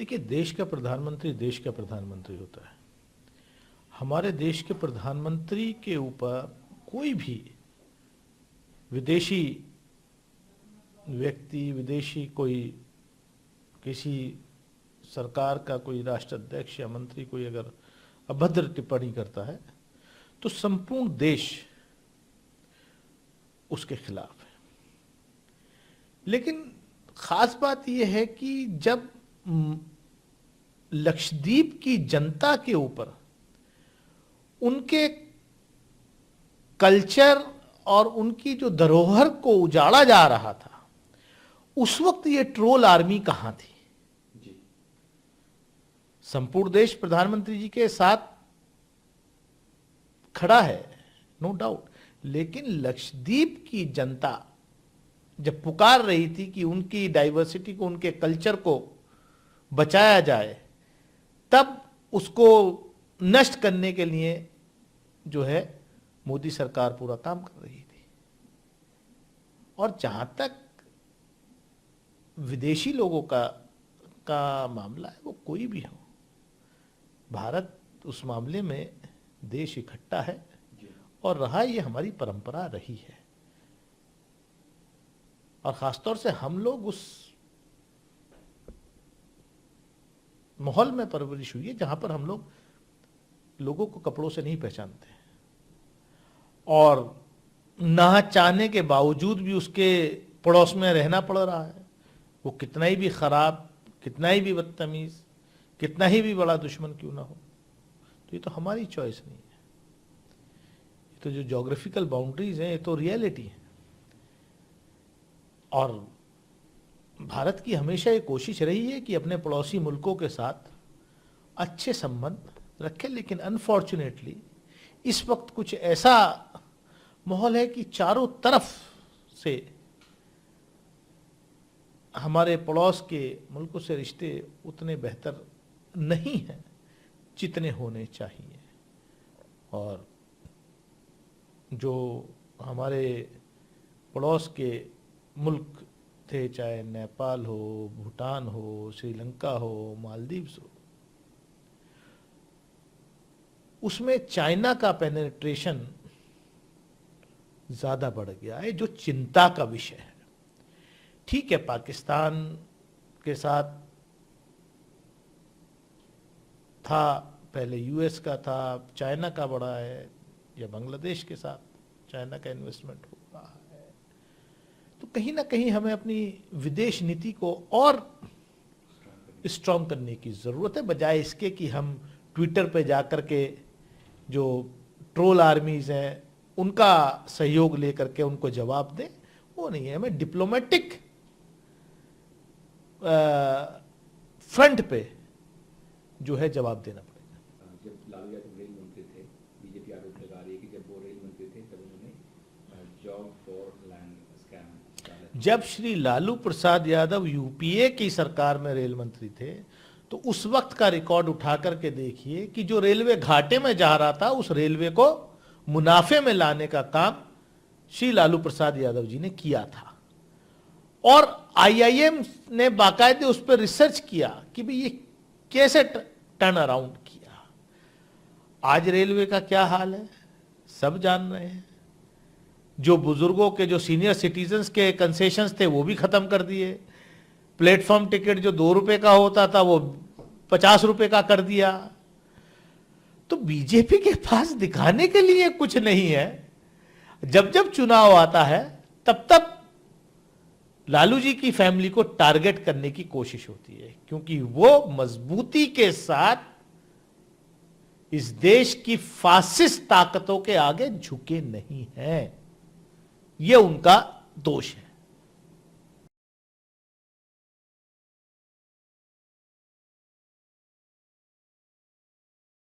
देखिए, देश का प्रधानमंत्री होता है। हमारे देश के प्रधानमंत्री के ऊपर कोई भी विदेशी व्यक्ति, विदेशी कोई किसी सरकार का कोई राष्ट्राध्यक्ष या मंत्री कोई अगर अभद्र टिप्पणी करता है तो संपूर्ण देश उसके खिलाफ है। लेकिन खास बात यह है कि जब लक्षद्वीप की जनता के ऊपर उनके कल्चर और उनकी जो धरोहर को उजाड़ा जा रहा था, उस वक्त ये ट्रोल आर्मी कहां थी? संपूर्ण देश प्रधानमंत्री जी के साथ खड़ा है, नो डाउट, लेकिन लक्षद्वीप की जनता जब पुकार रही थी कि उनकी डाइवर्सिटी को, उनके कल्चर को बचाया जाए, तब उसको नष्ट करने के लिए जो है मोदी सरकार पूरा काम कर रही थी। और जहां तक विदेशी लोगों का मामला है, वो कोई भी हो, भारत उस मामले में देश इकट्ठा है और रहा, ये हमारी परंपरा रही है। और खासतौर से हम लोग उस माहौल में परवरिश हुई है जहां पर हम लोग लोगों को कपड़ों से नहीं पहचानते और ना चाहने के बावजूद भी उसके पड़ोस में रहना पड़ रहा है। वो कितना ही भी खराब, कितना ही भी बदतमीज, कितना ही भी बड़ा दुश्मन क्यों ना हो, तो ये तो हमारी चॉइस नहीं है। ये तो जो ज्योग्राफिकल बाउंड्रीज हैं, ये तो रियलिटी है। और भारत की हमेशा ये कोशिश रही है कि अपने पड़ोसी मुल्कों के साथ अच्छे संबंध रखें, लेकिन अनफॉर्चुनेटली इस वक्त कुछ ऐसा माहौल है कि चारों तरफ से हमारे पड़ोस के मुल्कों से रिश्ते उतने बेहतर नहीं हैं जितने होने चाहिए। और जो हमारे पड़ोस के मुल्क थे, चाहे नेपाल हो, भूटान हो, श्रीलंका हो, मालदीव्स हो, उसमें चाइना का पेनिट्रेशन ज्यादा बढ़ गया है, जो चिंता का विषय है। ठीक है, पाकिस्तान के साथ था, पहले यूएस का था, चाइना का बड़ा है, या बांग्लादेश के साथ चाइना का इन्वेस्टमेंट हो रहा है। तो कहीं ना कहीं हमें अपनी विदेश नीति को और स्ट्रॉन्ग करने की जरूरत है, बजाय इसके कि हम ट्विटर पे जाकर के जो ट्रोल आर्मीज हैं उनका सहयोग लेकर के उनको जवाब दें। वो नहीं है, हमें डिप्लोमेटिक फ्रंट पे जो है जवाब देना पड़ेगा। जब लालू यादव रेल मंत्री थे, बीजेपी आरोप लगा रही है कि जब वो रेल मंत्री थे तब उन्होंने जॉब फॉर लैंड स्कैम। जब श्री लालू प्रसाद यादव यूपीए की सरकार में रेल मंत्री थे तो उस वक्त का रिकॉर्ड उठा करके देखिए कि जो रेलवे घाटे में जा रहा था, उस रेलवे को मुनाफे में लाने का काम श्री लालू प्रसाद यादव जी ने किया था। और आईआईएम ने बाकायदे उस पर रिसर्च किया कि भाई ये कैसे टर्न अराउंड किया। आज रेलवे का क्या हाल है सब जान रहे हैं। जो बुजुर्गों के, जो सीनियर सिटीजन्स के कंसेशंस थे वो भी खत्म कर दिए। प्लेटफॉर्म टिकट जो 2 रुपए का होता था वो 50 रुपए का कर दिया। तो बीजेपी के पास दिखाने के लिए कुछ नहीं है। जब जब चुनाव आता है तब तब लालू जी की फैमिली को टारगेट करने की कोशिश होती है, क्योंकि वो मजबूती के साथ इस देश की फासिस्ट ताकतों के आगे झुके नहीं हैं। यह उनका दोष है।